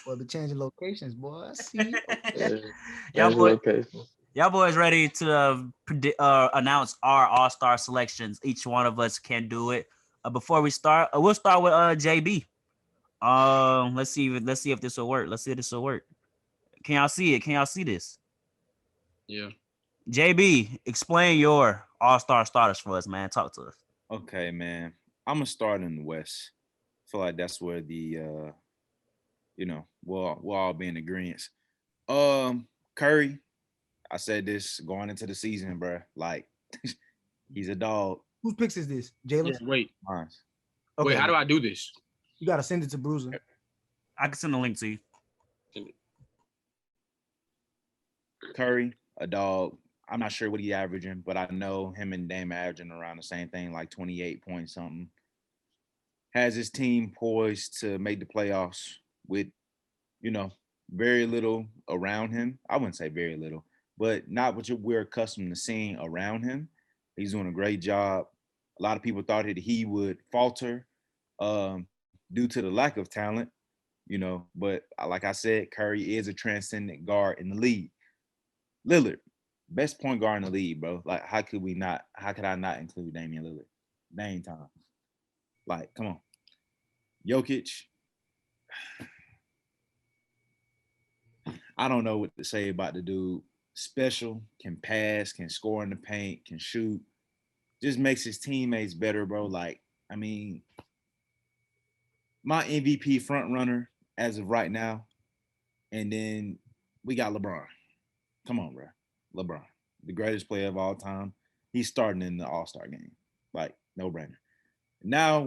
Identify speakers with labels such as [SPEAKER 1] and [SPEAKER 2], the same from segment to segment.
[SPEAKER 1] Well, the changing locations, boy. I see. Okay.
[SPEAKER 2] Yeah,
[SPEAKER 3] y'all
[SPEAKER 2] change the
[SPEAKER 3] boy,
[SPEAKER 2] location.
[SPEAKER 3] y'all boys ready to announce our all-star selections? Each one of us can do it. Before we start, we'll start with JB. Let's see if this will work. Let's see if this will work. Can y'all see it? Can y'all see this?
[SPEAKER 4] Yeah.
[SPEAKER 3] JB, explain your all-star starters for us, man. Talk to us.
[SPEAKER 5] Okay, man. I'm gonna start in the West. I feel like that's where we'll all be in agreement. Curry. I said this going into the season, bro. Like, he's a dog.
[SPEAKER 1] Whose picks is this?
[SPEAKER 4] Yeah.
[SPEAKER 1] Jalen's?
[SPEAKER 4] Wait.
[SPEAKER 5] Mine.
[SPEAKER 4] Wait.
[SPEAKER 1] Okay.
[SPEAKER 4] How do I do this?
[SPEAKER 1] You gotta send it to Bruiser.
[SPEAKER 3] I can send a link to you.
[SPEAKER 5] Curry, a dog. I'm not sure what he's averaging, but I know him and Dame averaging around the same thing, like 28 point something. Has his team poised to make the playoffs with, you know, very little around him. I wouldn't say very little, but not what we're accustomed to seeing around him. He's doing a great job. A lot of people thought that he would falter due to the lack of talent, but like I said, Curry is a transcendent guard in the league. Lillard, best point guard in the league, bro. Like, how could I not include Damian Lillard? Name time. Like, come on. Jokic, I don't know what to say about the dude. Special, can pass, can score in the paint, can shoot. Just makes his teammates better, bro. Like, I mean, my MVP front runner as of right now. And then we got LeBron. Come on, bro. LeBron, the greatest player of all time. He's starting in the All-Star game. Like, no brainer. Now,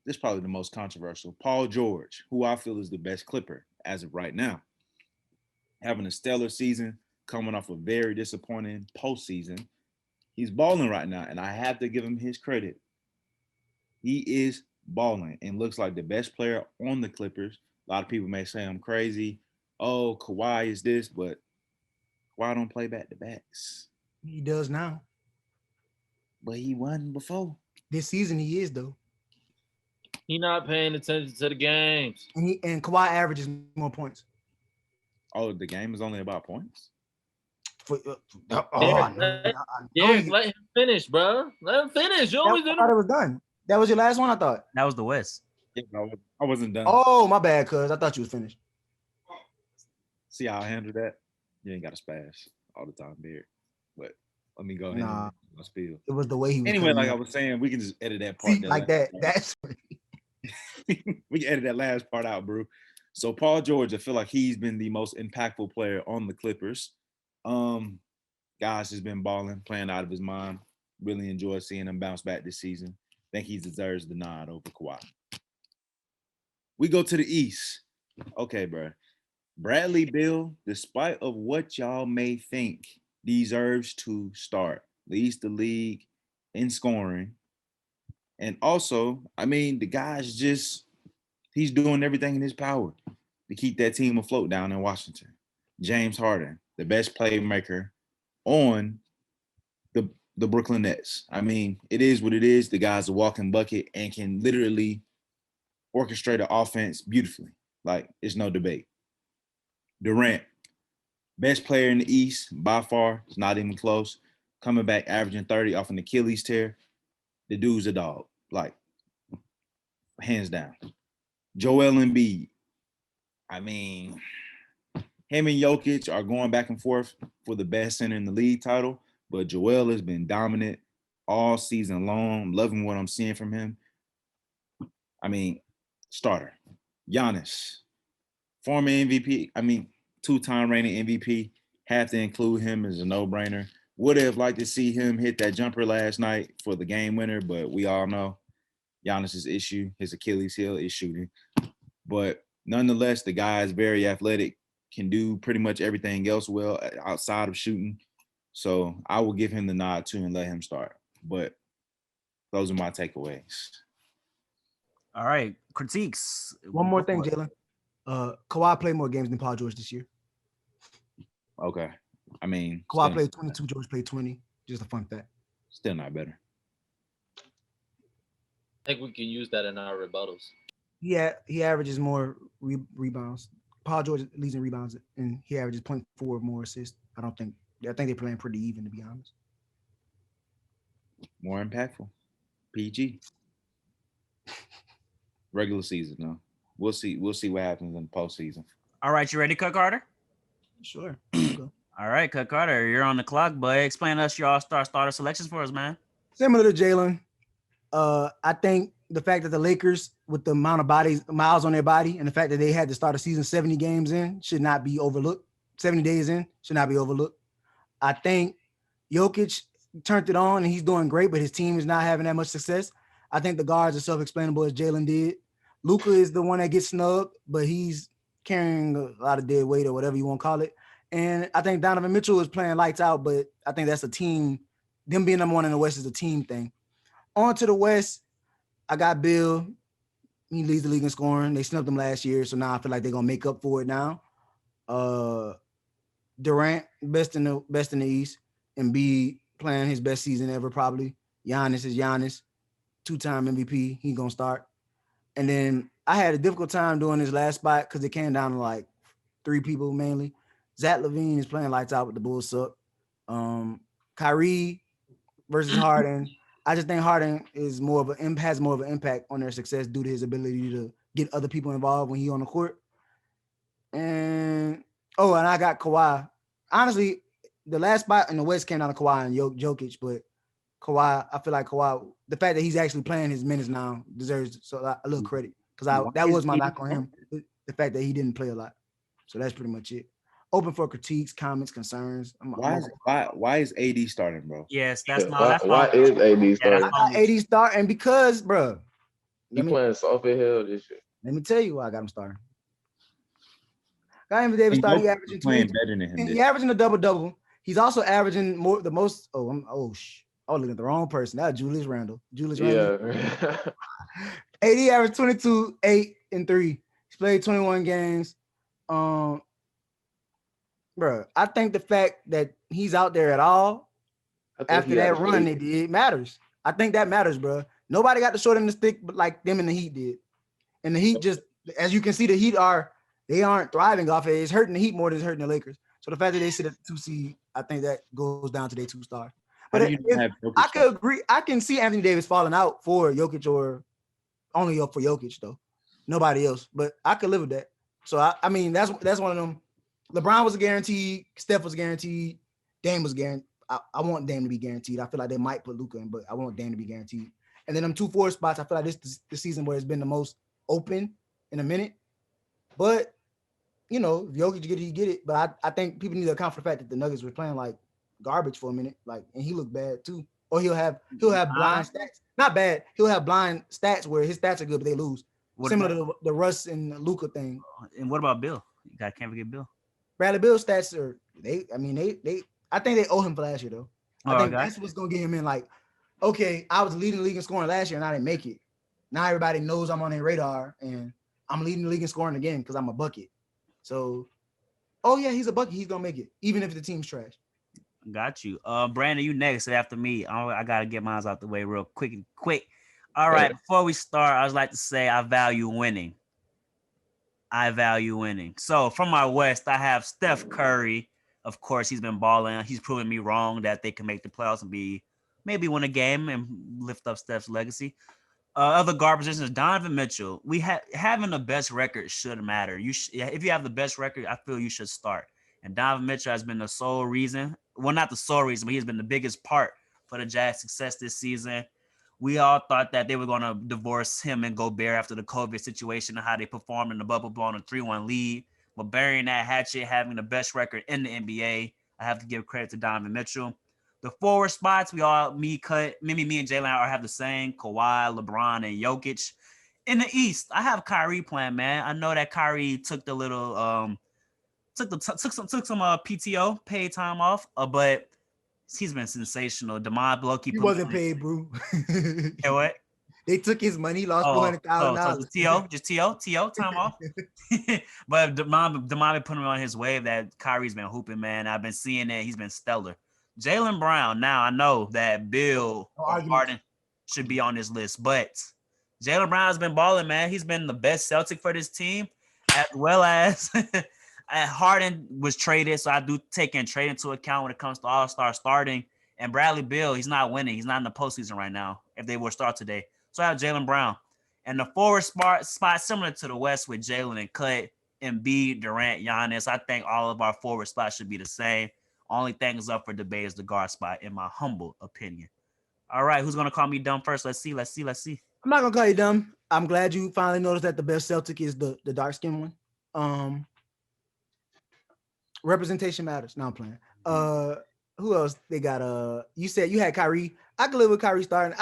[SPEAKER 5] this is probably the most controversial. Paul George, who I feel is the best Clipper as of right now, having a stellar season, coming off a very disappointing postseason. He's balling right now, and I have to give him his credit. He is balling and looks like the best player on the Clippers. A lot of people may say I'm crazy. Oh, Kawhi is this, but Kawhi don't play back to backs.
[SPEAKER 1] He does now.
[SPEAKER 5] But he won before.
[SPEAKER 1] This season he is though.
[SPEAKER 6] He not paying attention to the games.
[SPEAKER 1] And Kawhi averages more points.
[SPEAKER 5] Oh, the game is only about points?
[SPEAKER 6] Derek, let him finish, bro. Let him finish. You always
[SPEAKER 1] I thought it was done. That was your last one, I thought.
[SPEAKER 3] That was the West.
[SPEAKER 5] Yeah, I wasn't done.
[SPEAKER 1] Oh, my bad, cuz I thought you was finished.
[SPEAKER 5] See how I handle that? You ain't got to spaz all the time, Derek. But let me go ahead and spill.
[SPEAKER 1] It was the way he was.
[SPEAKER 5] Anyway, like I was saying, we can just edit that part.
[SPEAKER 1] Like that. That's
[SPEAKER 5] we can edit that last part out, bro. So Paul George, I feel like he's been the most impactful player on the Clippers. Guys has been balling, playing out of his mind. Really enjoy seeing him bounce back this season. Think he deserves the nod over Kawhi. We go to the East. Okay, bro. Bradley Beal, despite of what y'all may think, deserves to start. Leads the league in scoring. And also, I mean, the guy's he's doing everything in his power to keep that team afloat down in Washington. James Harden, the best playmaker on the Brooklyn Nets. I mean, it is what it is. The guy's a walking bucket and can literally orchestrate an offense beautifully. Like, it's no debate. Durant, best player in the East by far. It's not even close. Coming back, averaging 30 off an Achilles tear. The dude's a dog. Like, hands down. Joel Embiid. I mean, him and Jokic are going back and forth for the best center in the league title, but Joel has been dominant all season long. I'm loving what I'm seeing from him. I mean, starter. Giannis, former MVP. I mean, two-time reigning MVP. Have to include him as a no-brainer. Would have liked to see him hit that jumper last night for the game winner, but we all know Giannis's issue, his Achilles heel, is shooting. But nonetheless, the guy is very athletic, can do pretty much everything else well outside of shooting. So I will give him the nod too and let him start. But those are my takeaways.
[SPEAKER 3] All right, critiques.
[SPEAKER 1] One more thing, Jalen. Kawhi played more games than Paul George this year.
[SPEAKER 5] Okay. I mean,
[SPEAKER 1] Kawhi played 22, George played 20. Just a fun fact.
[SPEAKER 5] Still not better.
[SPEAKER 6] I think we can use that in our rebuttals.
[SPEAKER 1] he averages more rebounds. Paul George leads in rebounds, and he averages 0.4 more assists. I think they're playing pretty even, to be honest.
[SPEAKER 5] More impactful. PG. Regular season, though. We'll see. We'll see what happens in the postseason.
[SPEAKER 3] All right, you ready, Cut Carter?
[SPEAKER 1] Sure.
[SPEAKER 3] All right, Cut Carter, you're on the clock, bud. Explain us your all-star starter selections for us, man.
[SPEAKER 1] Similar to Jalen, I think the fact that the Lakers, with the amount of miles on their body, and the fact that they had to start a season 70 games in, should not be overlooked. 70 days in should not be overlooked. I think Jokic turned it on and he's doing great, but his team is not having that much success. I think the guards are self-explainable, as Jalen did. Luka is the one that gets snubbed, but he's carrying a lot of dead weight or whatever you want to call it. And I think Donovan Mitchell is playing lights out, but I think that's a team. Them being number one in the West is a team thing. On to the West, I got Bill. He leads the league in scoring. They snubbed him last year, so now I feel like they're gonna make up for it now. Durant, best in the East, and B playing his best season ever probably. Giannis is Giannis, 2-time MVP. He gonna start. And then I had a difficult time doing this last spot because it came down to like 3 people mainly. Zach LaVine is playing lights out with the Bulls suck. Kyrie versus Harden. I just think Harden is has more of an impact on their success due to his ability to get other people involved when he's on the court. And I got Kawhi. Honestly, the last spot in the West came down to Kawhi and Jokic, but Kawhi, I feel like Kawhi, the fact that he's actually playing his minutes now deserves a little credit because that was my knock on him, the fact that he didn't play a lot. So that's pretty much it. Open for critiques, comments, concerns.
[SPEAKER 5] Why is AD starting, bro?
[SPEAKER 3] Yes, that's
[SPEAKER 2] why is AD starting?
[SPEAKER 1] AD starting because, bro,
[SPEAKER 2] he playing soft as hell this year.
[SPEAKER 1] Let me tell you why I got him starting. Got Anthony Davis starting, averaging
[SPEAKER 5] playing better than him.
[SPEAKER 1] He's averaging a double-double. He's also averaging looking at the wrong person. That's Julius Randle.
[SPEAKER 2] Yeah.
[SPEAKER 1] AD averaged 22, 8, and 3. He's played 21 games. Bro, I think the fact that he's out there at all after that run they did matters. I think that matters, bro. Nobody got the short end of the stick but like them and the Heat did. And the Heat just, as you can see, the Heat aren't thriving off it. It's hurting the Heat more than it's hurting the Lakers. So the fact that they sit at the 2 seed, I think that goes down to their 2-star. But I could agree. I can see Anthony Davis falling out for Jokic or only up for Jokic though. Nobody else. But I could live with that. So I mean that's one of them. LeBron was guaranteed. Steph was guaranteed. Dame was guaranteed. I want Dame to be guaranteed. I feel like they might put Luka in, but I want Dame to be guaranteed. And then them 2 4 spots, I feel like this is the season where it's been the most open in a minute. But if Jokic get it, he get it. But I think people need to account for the fact that the Nuggets were playing like garbage for a minute, and he looked bad too. Or he'll have blind stats. Not bad. He'll have blind stats where his stats are good, but they lose. Similar to the Russ and Luka thing.
[SPEAKER 3] And what about Bill? You can't forget Bill.
[SPEAKER 1] Bradley Bill's stats are I think they owe him for last year though. I think that's what's gonna get him in. Like, okay, I was leading the league in scoring last year and I didn't make it. Now everybody knows I'm on their radar and I'm leading the league in scoring again because I'm a bucket. So, he's a bucket. He's gonna make it, even if the team's trash.
[SPEAKER 3] Got you. Brandon, you next after me. I gotta get mine out the way real quick. All right, before we start, I would like to say I value winning. So from my West, I have Steph Curry. Of course, he's been balling. He's proven me wrong that they can make the playoffs and maybe win a game and lift up Steph's legacy. Other guard positions, Donovan Mitchell. Having the best record should matter. If you have the best record, I feel you should start. And Donovan Mitchell has been the sole reason. Well, not the sole reason, but he's been the biggest part for the Jazz success this season. We all thought that they were going to divorce him and Gobert after the COVID situation and how they performed in the bubble blowing a 3-1 lead. But burying that hatchet, having the best record in the NBA, I have to give credit to Donovan Mitchell. The forward spots, me and Jalen have the same: Kawhi, LeBron, and Jokic. In the East, I have Kyrie playing, man. I know that Kyrie took the little took some PTO, paid time off, but he's been sensational. DeMond Bloke,
[SPEAKER 1] he wasn't paid, bro.
[SPEAKER 3] You know what?
[SPEAKER 1] They took his money, he lost $400,000.
[SPEAKER 3] Just TO, time off. But DeMond been putting him on his wave that Kyrie's been hooping, man. I've been seeing that he's been stellar. Jaylen Brown, now I know that Bill Harden should be on this list, but Jaylen Brown has been balling, man. He's been the best Celtic for this team, as well as Harden was traded. So I do take in trade into account when it comes to All-Star starting. And Bradley Beal, he's not winning. He's not in the postseason right now if they were to start today. So I have Jaylen Brown. And the forward spot similar to the West with Jalen and Clay, Embiid, Durant, Giannis. I think all of our forward spots should be the same. Only thing is up for debate is the guard spot, in my humble opinion. All right, who's gonna call me dumb first? Let's see.
[SPEAKER 1] I'm not gonna call you dumb. I'm glad you finally noticed that the best Celtic is the dark skin one. Representation matters. No, I'm playing. Who else they got? You said you had Kyrie. I could live with Kyrie starting.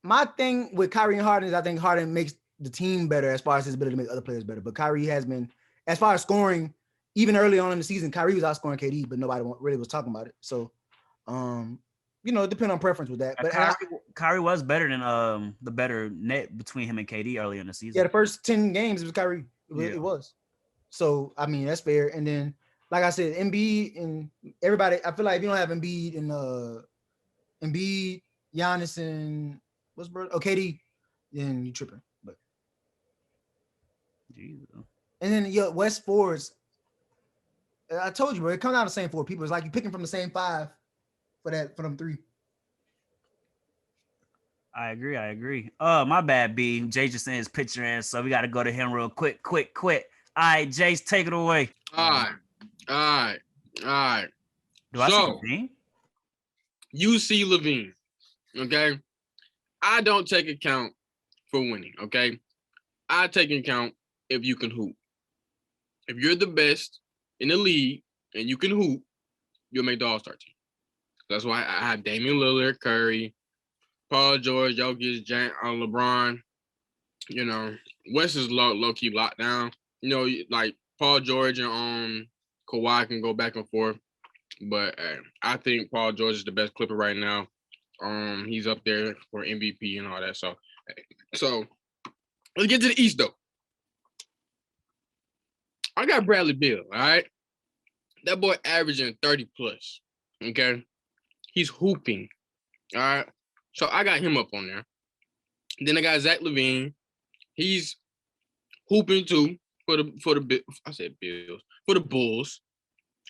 [SPEAKER 1] My thing with Kyrie and Harden is I think Harden makes the team better as far as his ability to make other players better. But Kyrie has been, as far as scoring, even early on in the season, Kyrie was outscoring KD, but nobody really was talking about it. So, it depends on preference with that. But
[SPEAKER 3] Kyrie was better than the better net between him and KD earlier in the season.
[SPEAKER 1] Yeah, the first 10 games it was Kyrie. It was. So I mean that's fair. And then, like I said, Embiid and everybody. I feel like if you don't have Embiid and Giannis and what's brother? KD, then you tripping. But
[SPEAKER 3] Jesus.
[SPEAKER 1] And then West forwards. I told you, bro. It comes out the same four people. It's like you picking from the same five for them three.
[SPEAKER 3] I agree. My bad, B. Jay just sent his picture in, so we got to go to him real quick. All right, Jace, take it away.
[SPEAKER 4] All right.
[SPEAKER 3] Do I see Levine?
[SPEAKER 4] You see Levine, okay? I don't take account for winning, okay? I take account if you can hoop. If you're the best in the league and you can hoop, you'll make the All-Star team. That's why I have Damian Lillard, Curry, Paul George, Jokic, LeBron. West is low-key locked down. Like Paul George and Kawhi can go back and forth. But I think Paul George is the best Clipper right now. He's up there for MVP and all that. So let's get to the East, though. I got Bradley Beal, all right? That boy averaging 30 plus, okay? He's hooping, all right? So I got him up on there. Then I got Zach LaVine. He's hooping too for the Bulls.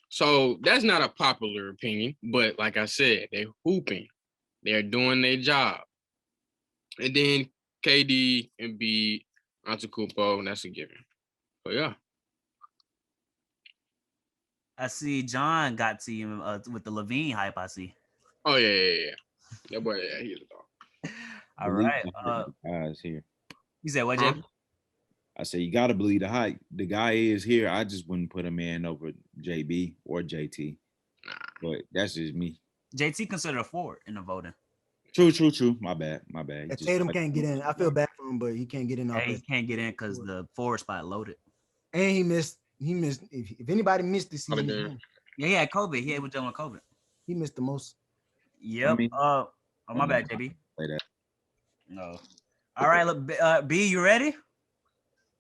[SPEAKER 4] So that's not a popular opinion, but like I said, they're hooping. They're doing their job. And then KD and B, Antetokounmpo, that's a given. But yeah.
[SPEAKER 3] I see John got to you with the Levine hype, I see.
[SPEAKER 4] Oh, yeah. That boy, yeah, he's a dog.
[SPEAKER 3] All right.
[SPEAKER 5] Guys here.
[SPEAKER 3] You said what, Jay?
[SPEAKER 5] I said you got to believe the hype. The guy is here. I just wouldn't put him in over JB or JT. But that's just me.
[SPEAKER 3] JT considered a forward in the voting.
[SPEAKER 5] True. My bad.
[SPEAKER 1] Tatum can't get in. I feel bad for him, but he can't get in.
[SPEAKER 3] He can't get in because the forward spot loaded.
[SPEAKER 1] And he missed. If anybody missed this season,
[SPEAKER 3] he had COVID. He had with Dylan COVID.
[SPEAKER 1] He missed the most.
[SPEAKER 3] Yep. My bad, JB. No. All right, look, B, you ready?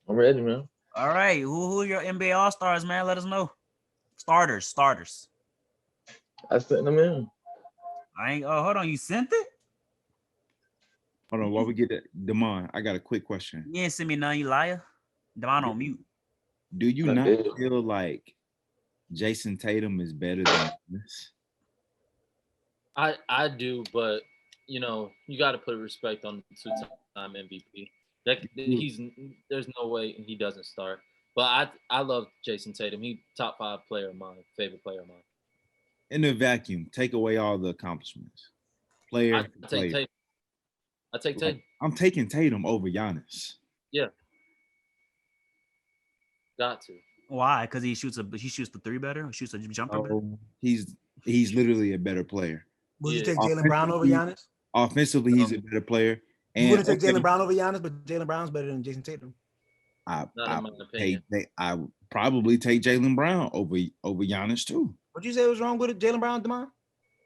[SPEAKER 2] I'm ready, man.
[SPEAKER 3] All right. Who are your NBA All-Stars, man? Let us know. Starters.
[SPEAKER 2] I sent them in.
[SPEAKER 3] Hold on. You sent it?
[SPEAKER 5] Hold on, while we get that, Damon, I got a quick question.
[SPEAKER 3] You ain't send me none, you liar. Damon on mute.
[SPEAKER 5] Do you not feel like Jason Tatum is better than this?
[SPEAKER 6] I do, but you got to put respect on the two-time MVP. There's no way he doesn't start. But I love Jason Tatum. He's top 5 player of mine, favorite player of mine.
[SPEAKER 5] In the vacuum, take away all the accomplishments. I
[SPEAKER 6] take Tatum.
[SPEAKER 5] I'm taking Tatum over Giannis.
[SPEAKER 6] Yeah. Got to.
[SPEAKER 3] Why? Because he shoots the three better? Or shoots a jumper better?
[SPEAKER 5] He's literally a better player.
[SPEAKER 1] Would you take Jaylen Brown over Giannis?
[SPEAKER 5] Offensively, he's a better player.
[SPEAKER 1] You wouldn't take Jaylen Brown over Giannis, but Jaylen Brown's better than Jason Tatum.
[SPEAKER 5] I would probably take Jaylen Brown over Giannis too.
[SPEAKER 1] What'd you say was wrong with Jaylen Brown, Damon?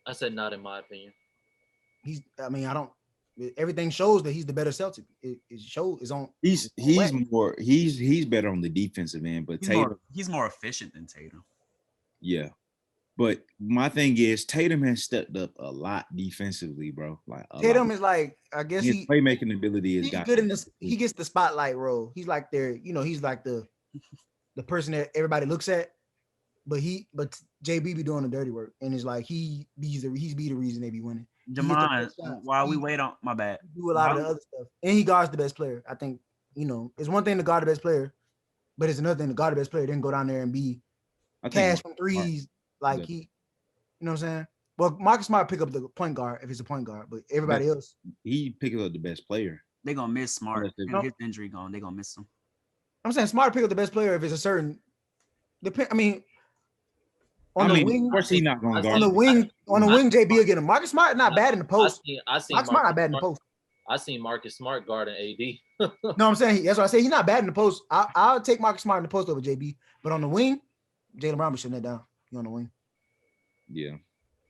[SPEAKER 6] I said not in my opinion.
[SPEAKER 1] Everything shows that he's the better Celtic. It shows is on.
[SPEAKER 5] He's better on the defensive end, but
[SPEAKER 3] he's more efficient than Tatum.
[SPEAKER 5] Yeah, But my thing is Tatum has stepped up a lot defensively, bro. Like
[SPEAKER 1] Tatum
[SPEAKER 5] lot.
[SPEAKER 1] is like, I guess
[SPEAKER 5] His playmaking ability is
[SPEAKER 1] he's good in this. He gets the spotlight role. He's like he's like the person that everybody looks at. But JB be doing the dirty work, and it's like he's the reason they be winning.
[SPEAKER 3] Jamon, while we wait on my bad,
[SPEAKER 1] do a lot of the other stuff, and he guards the best player. I think it's one thing to guard the best player, but it's another thing to guard the best player. Then go down there and be cash from threes, like he, you know what I'm saying. Well, Marcus Smart pick up the point guard if it's a point guard, but everybody else
[SPEAKER 5] he pick up the best player.
[SPEAKER 3] They gonna miss Smart. His injury gone. They gonna miss him.
[SPEAKER 1] I'm saying Smart pick up the best player if it's a certain. I mean, on the wing,
[SPEAKER 5] of course he not going to guard.
[SPEAKER 1] On the wing, JB again. Marcus Smart not bad in the post.
[SPEAKER 6] I seen
[SPEAKER 1] Marcus Smart not bad in the post.
[SPEAKER 6] I seen Marcus Smart guarding AD.
[SPEAKER 1] No, I'm saying that's what I say. He's not bad in the post. I'll take Marcus Smart in the post over JB, but on the wing, Jaylen Brown be shutting that down. He on the wing.
[SPEAKER 5] Yeah.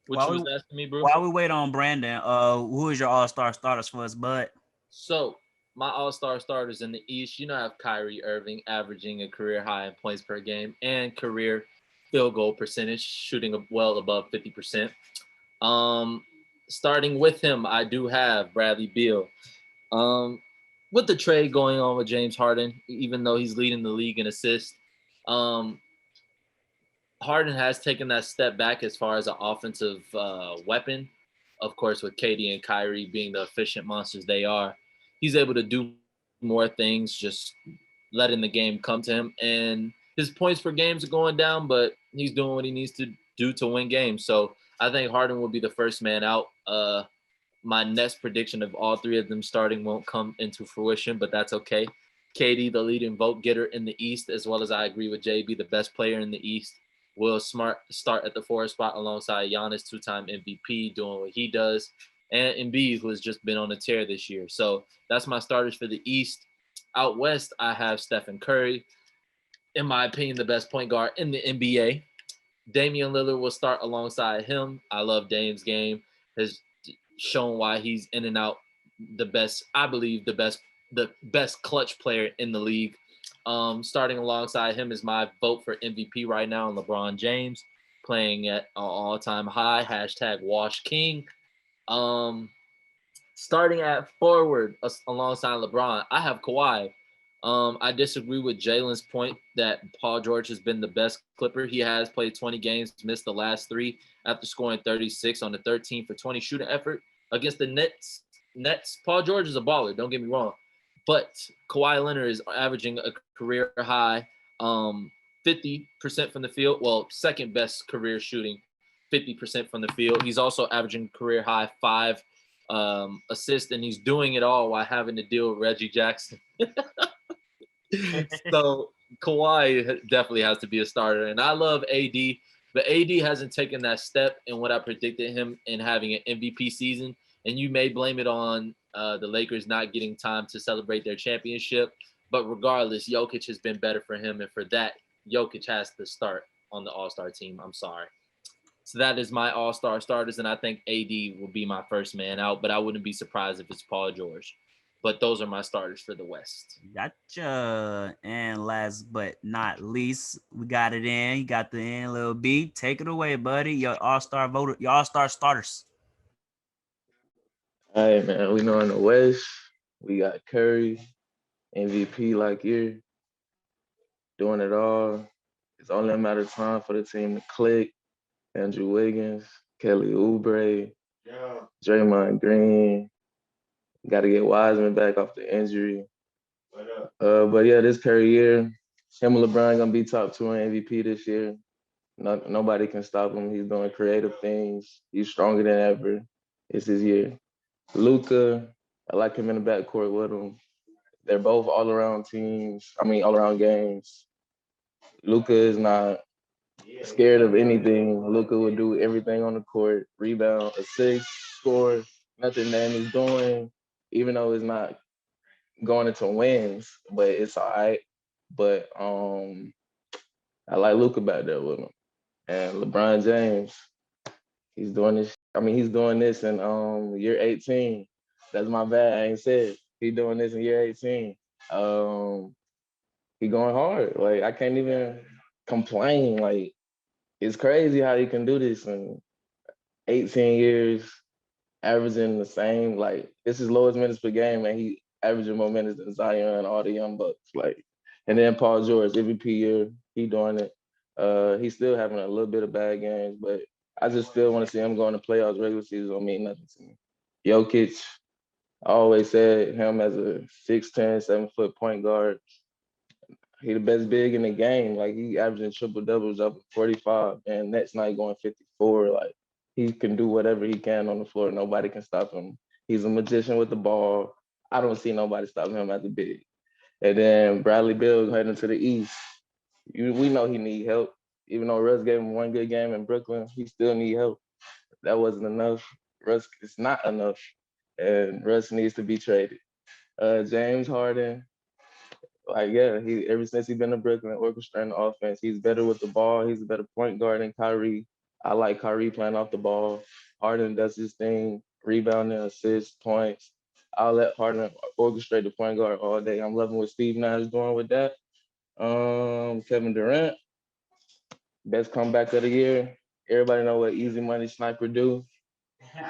[SPEAKER 6] What you was asking me, bro?
[SPEAKER 3] While we wait on Brandon, who is your all-star starters for us, bud?
[SPEAKER 6] So my all-star starters in the East, I have Kyrie Irving averaging a career high in points per game and career field goal percentage, shooting well above 50%. Starting with him, I do have Bradley Beal. With the trade going on with James Harden, even though he's leading the league in assists, Harden has taken that step back as far as an offensive weapon. Of course, with KD and Kyrie being the efficient monsters they are, he's able to do more things, just letting the game come to him. And his points per games are going down, but he's doing what he needs to do to win games. So I think Harden will be the first man out. My next prediction of all three of them starting won't come into fruition, but that's okay. KD, the leading vote getter in the East, as well as I agree with JB, the best player in the East. Will Smart start at the 4th spot alongside Giannis, 2-time MVP, doing what he does, and Embiid, who has just been on a tear this year. So that's my starters for the East. Out West, I have Stephen Curry, in my opinion, the best point guard in the NBA. Damian Lillard will start alongside him. I love Dame's game. Has shown why he's in and out the best, I believe, the best clutch player in the league. Starting alongside him is my vote for MVP right now, LeBron James, playing at an all-time high, #WashKing. Starting at forward alongside LeBron, I have Kawhi. I disagree with Jalen's point that Paul George has been the best Clipper. He has played 20 games, missed the last 3 after scoring 36 on the 13 for 20 shooting effort against the Nets. Paul George is a baller, don't get me wrong. But Kawhi Leonard is averaging a career high 50% from the field. Well, second best career shooting, 50% from the field. He's also averaging career high 5 assists, and he's doing it all while having to deal with Reggie Jackson. So Kawhi definitely has to be a starter. And I love AD, but AD hasn't taken that step in what I predicted him in having an MVP season. And you may blame it on the Lakers not getting time to celebrate their championship. But regardless, Jokic has been better for him. And for that, Jokic has to start on the All-Star team. I'm sorry. So that is my All-Star starters. And I think AD will be my first man out. But I wouldn't be surprised if it's Paul George. But those are my starters for the West.
[SPEAKER 3] Gotcha. And last but not least, we got it in. You got the in, Lil B. Take it away, buddy. Your All-Star voter, your All-Star starters.
[SPEAKER 2] All right, man. We know in the West, we got Curry, MVP like year, doing it all. It's only a matter of time for the team to click. Andrew Wiggins, Kelly Oubre, Draymond Green. Got to get Wiseman back off the injury. But yeah, this Curry year, him and LeBron gonna be top 2 in MVP this year. Nobody can stop him. He's doing creative things. He's stronger than ever. It's his year. Luka, I like him in the backcourt with him. They're both all-around teams. All-around games. Luka is not scared of anything. Luka will do everything on the court, rebound, assist, score, nothing that he's doing, even though it's not going into wins, but it's all right. But I like Luka back there with him. And LeBron James, he's doing this. He's doing this in year 18. That's my bad. I ain't said. He's doing this in year 18. He going hard. Like, I can't even complain. Like, it's crazy how he can do this in 18 years, averaging the same. Like, this is lowest minutes per game, and he averaging more minutes than Zion and all the young bucks. Like, and then Paul George, MVP year, he doing it. He's still having a little bit of bad games, but I just still want to see him going to playoffs. Regular season don't mean nothing to me. Jokic, I always said him as a 6'10", 7-foot point guard. He the best big in the game. Like, he averaging triple doubles up at 45, and next night going 54. Like, he can do whatever he can on the floor. Nobody can stop him. He's a magician with the ball. I don't see nobody stopping him as a big. And then Bradley Beal heading to the East. We know he need help. Even though Russ gave him one good game in Brooklyn, he still need help. That wasn't enough. Russ, it's not enough. And Russ needs to be traded. James Harden, like, yeah, he ever since he's been in Brooklyn orchestrating the offense, he's better with the ball. He's a better point guard than Kyrie. I like Kyrie playing off the ball. Harden does his thing, rebounding, assists, points. I'll let Harden orchestrate the point guard all day. I'm loving what Steve Nash is doing with that. Kevin Durant, best comeback of the year. Everybody know what easy money sniper do.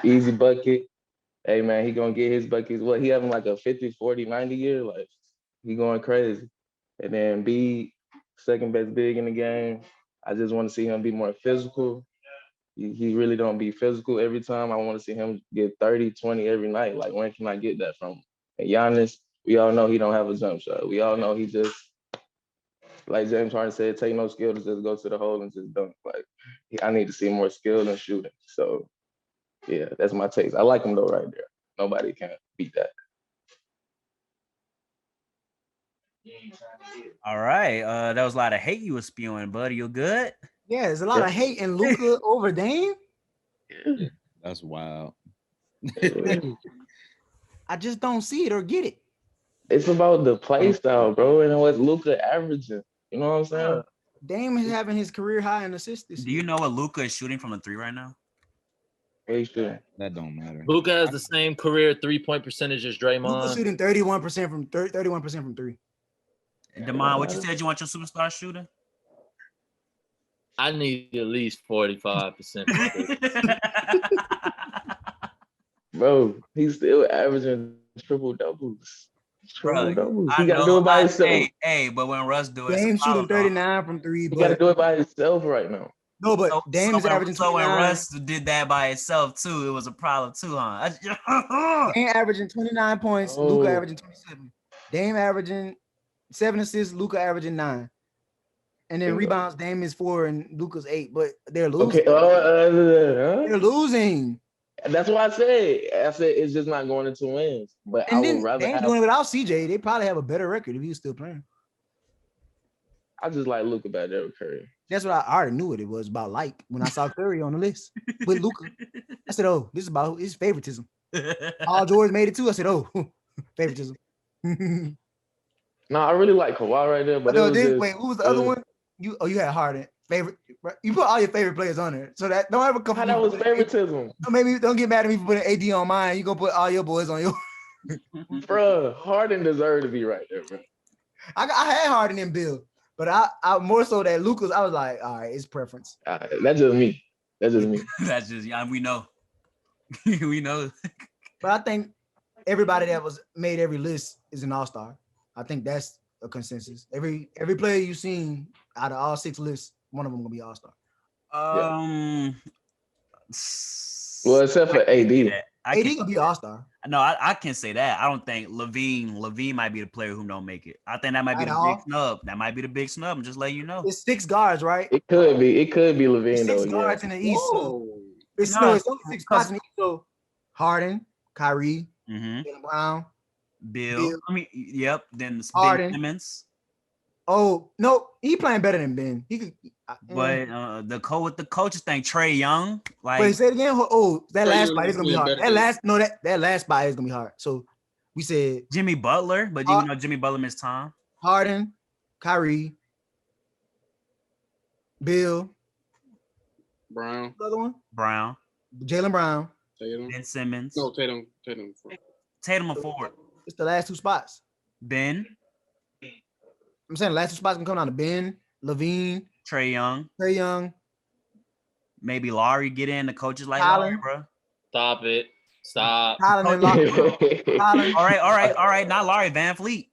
[SPEAKER 2] Easy bucket. Hey, man, he going to get his buckets. What, he having like a 50, 40, 90 year? Like, he going crazy. And then B, second best big in the game. I just want to see him be more physical. He really don't be physical every time. I want to see him get 30, 20 every night. Like, when can I get that from him? And Giannis, we all know he don't have a jump shot. We all know he just, like James Harden said, take no skill to just go to the hole and just dunk. Like, I need to see more skill than shooting. So, yeah, that's my taste. I like him, though, right there. Nobody can beat that.
[SPEAKER 3] All right. That was a lot of hate you were spewing, buddy. You good?
[SPEAKER 1] Yeah, there's a lot of hate in Luka over Dame.
[SPEAKER 5] Yeah, that's wild.
[SPEAKER 1] I just don't see it or get it.
[SPEAKER 2] It's about the play style, bro, and what's Luka averaging. You know what I'm saying?
[SPEAKER 1] Dame is having his career high in assists.
[SPEAKER 3] Do you know what Luka is shooting from the 3 right now?
[SPEAKER 5] That don't matter.
[SPEAKER 6] Luka has the same career 3-point percentage as Draymond.
[SPEAKER 1] Luka shooting 31% from 31% from 3.
[SPEAKER 3] Damon, what you said you want your superstar shooter?
[SPEAKER 6] I need at least 45%.
[SPEAKER 2] Bro, he's still averaging triple doubles. Triple doubles. He got to do it by himself.
[SPEAKER 3] Hey, but when Russ do it,
[SPEAKER 1] Dame shooting 39 from 3.
[SPEAKER 2] He got to do it by himself right now.
[SPEAKER 1] No, but Dame is averaging 29.
[SPEAKER 3] So when Russ did that by himself too, it was a problem too, huh?
[SPEAKER 1] Dame averaging 29 points, Luka averaging 27. Dame averaging 7 assists, Luka averaging 9. And then rebounds, Dame is 4 and Luka's 8, but they're losing.
[SPEAKER 2] Okay.
[SPEAKER 1] They're losing.
[SPEAKER 2] That's what I said. I said it's just not going into wins. But
[SPEAKER 1] and
[SPEAKER 2] I
[SPEAKER 1] then
[SPEAKER 2] would rather
[SPEAKER 1] Dame doing it without CJ. They probably have a better record if he was still playing.
[SPEAKER 2] I just like Luka better than Curry.
[SPEAKER 1] That's what I already knew what it was about. Like when I saw Curry on the list with Luka, I said, "Oh, this is about his favoritism." Paul George made it too. I said, "Oh, favoritism."
[SPEAKER 2] No, I really like Kawhi right there. But
[SPEAKER 1] wait, who was the other one? You had Harden. Favorite. You put all your favorite players on there, so that don't ever come.
[SPEAKER 2] How that was favoritism?
[SPEAKER 1] Maybe don't get mad at me for putting AD on mine. You gonna put all your boys on your.
[SPEAKER 2] Bro, Harden deserved to be right there, bro.
[SPEAKER 1] I had Harden and Bill. But I more so that Lucas, I was like, all right, it's preference.
[SPEAKER 2] That's just me.
[SPEAKER 3] That's just we know. We know.
[SPEAKER 1] But I think everybody that was made every list is an all-star. I think that's a consensus. Every player you've seen out of all 6 lists, one of them gonna be all-star.
[SPEAKER 2] Well, except for AD.
[SPEAKER 1] AD gonna be all-star.
[SPEAKER 3] No, I can't say that. I don't think Levine might be the player who don't make it. I think that might be the big snub. That might be the big snub. I'm just letting you know.
[SPEAKER 1] It's 6 guards, right?
[SPEAKER 2] It could be Levine though.
[SPEAKER 1] 6 guards in the East. So it's only 6 spots in the East. So Harden, Kyrie, Jaylen Brown,
[SPEAKER 3] Bill. I mean, yep. Then
[SPEAKER 1] Harden.
[SPEAKER 3] Ben Simmons.
[SPEAKER 1] Oh no, he playing better than Ben. He could.
[SPEAKER 3] But the coaches think Trae Young. Like,
[SPEAKER 1] wait, say it again. Oh, that last spot is gonna be hard. That last spot is gonna be hard. So we said
[SPEAKER 3] Jimmy Butler, but you know Jimmy Butler missed time.
[SPEAKER 1] Harden, Kyrie, Bill,
[SPEAKER 4] Brown,
[SPEAKER 1] the other one,
[SPEAKER 3] Jaylen
[SPEAKER 1] Brown,
[SPEAKER 4] Tatum,
[SPEAKER 3] Ben Simmons.
[SPEAKER 4] No, Tatum.
[SPEAKER 3] Tatum a forward.
[SPEAKER 1] It's the last 2 spots.
[SPEAKER 3] Ben.
[SPEAKER 1] I'm saying the last 2 spots can come down to Ben, Levine,
[SPEAKER 3] Trae Young, maybe Laurie get in. The coaches like
[SPEAKER 1] Tyler.
[SPEAKER 3] Laurie, bro.
[SPEAKER 6] Stop it. Stop.
[SPEAKER 1] Tyler and Tyler.
[SPEAKER 3] All right. Not Laurie, Van Fleet.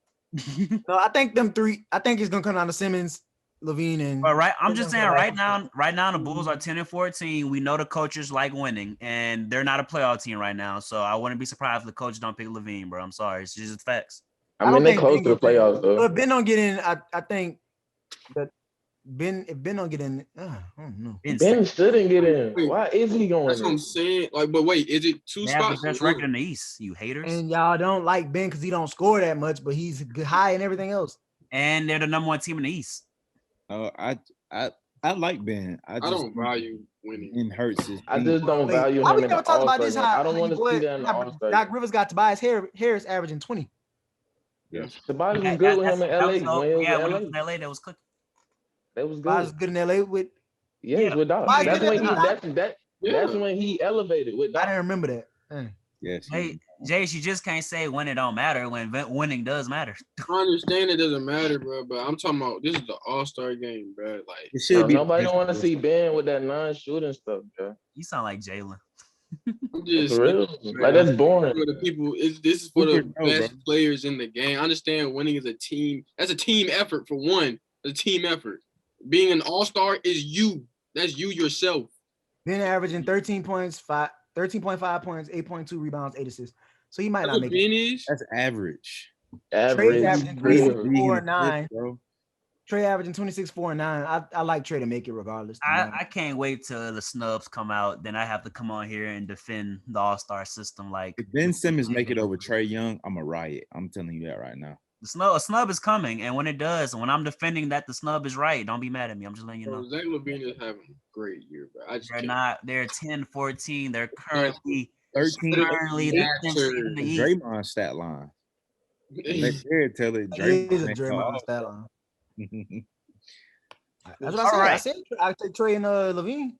[SPEAKER 1] No, I think them three. I think it's gonna come down to Simmons, Levine, and.
[SPEAKER 3] But right, I'm just saying right now the Bulls are 10-14. We know the coaches like winning, and they're not a playoff team right now. So I wouldn't be surprised if the coach don't pick Levine, bro. I'm sorry, it's just facts.
[SPEAKER 2] I mean, they close to the playoffs though.
[SPEAKER 1] If Ben don't get in, I think that if Ben don't get in, I don't know.
[SPEAKER 2] Ben shouldn't get in. Why is he going?
[SPEAKER 4] That's what I'm saying. Like, but wait, is it two
[SPEAKER 3] They
[SPEAKER 4] spots?
[SPEAKER 3] have the best record in the East, you haters.
[SPEAKER 1] And y'all don't like Ben because he don't score that much, but he's high in everything else.
[SPEAKER 3] And they're the number 1 team in the East.
[SPEAKER 5] I like Ben. I
[SPEAKER 4] don't value winning.
[SPEAKER 5] And hurts.
[SPEAKER 2] I just don't value him in the All-Star game. I don't want to see that in the All-Star.
[SPEAKER 1] Doc Rivers got Tobias Harris averaging 20.
[SPEAKER 5] Yes.
[SPEAKER 2] Tobias was good with him in LA.
[SPEAKER 3] When he was in LA, that was cooking.
[SPEAKER 2] That was good.
[SPEAKER 1] Tobias was good in LA with.
[SPEAKER 2] Yeah, with Doc. That's when he elevated with Doc.
[SPEAKER 1] I didn't remember that.
[SPEAKER 5] Yes.
[SPEAKER 3] Hey, Jace, you just can't say when it don't matter when winning does matter.
[SPEAKER 4] I understand it doesn't matter, bro, but I'm talking about this is the All-Star game, bro. Like,
[SPEAKER 5] it should be.
[SPEAKER 2] Nobody don't want to see Ben with that non-shooting stuff, bro.
[SPEAKER 3] You sound like Jalen.
[SPEAKER 4] I'm just
[SPEAKER 2] real. Like, that's boring.
[SPEAKER 4] For the people, this is for the best players in the game. I understand winning is a team. That's a team effort for one. It's a team effort. Being an all-star is you. That's you yourself.
[SPEAKER 1] Ben averaging 13 points, 13.5 points, 8.2 rebounds, 8 assists. So he might not make it.
[SPEAKER 5] That's average.
[SPEAKER 1] Trey averaging 26.49. Trey averaging 26.49. I like Trey to make it regardless.
[SPEAKER 3] I can't wait till the snubs come out. Then I have to come on here and defend the All-Star system. Like,
[SPEAKER 5] if Ben Simmons make it over Trey Young, I'm a riot. I'm telling you that right now.
[SPEAKER 3] A snub is coming, and when it does, when I'm defending that the snub is right, don't be mad at me. I'm just letting you know.
[SPEAKER 4] Zach LaVine is having a great year, bro.
[SPEAKER 3] They're 10-14. They're currently
[SPEAKER 5] 13.
[SPEAKER 3] Currently, the
[SPEAKER 5] Draymond stat line. Draymond
[SPEAKER 1] is a Draymond stat line. That's what I said.
[SPEAKER 3] Right.
[SPEAKER 1] I said I take Trey and Levine.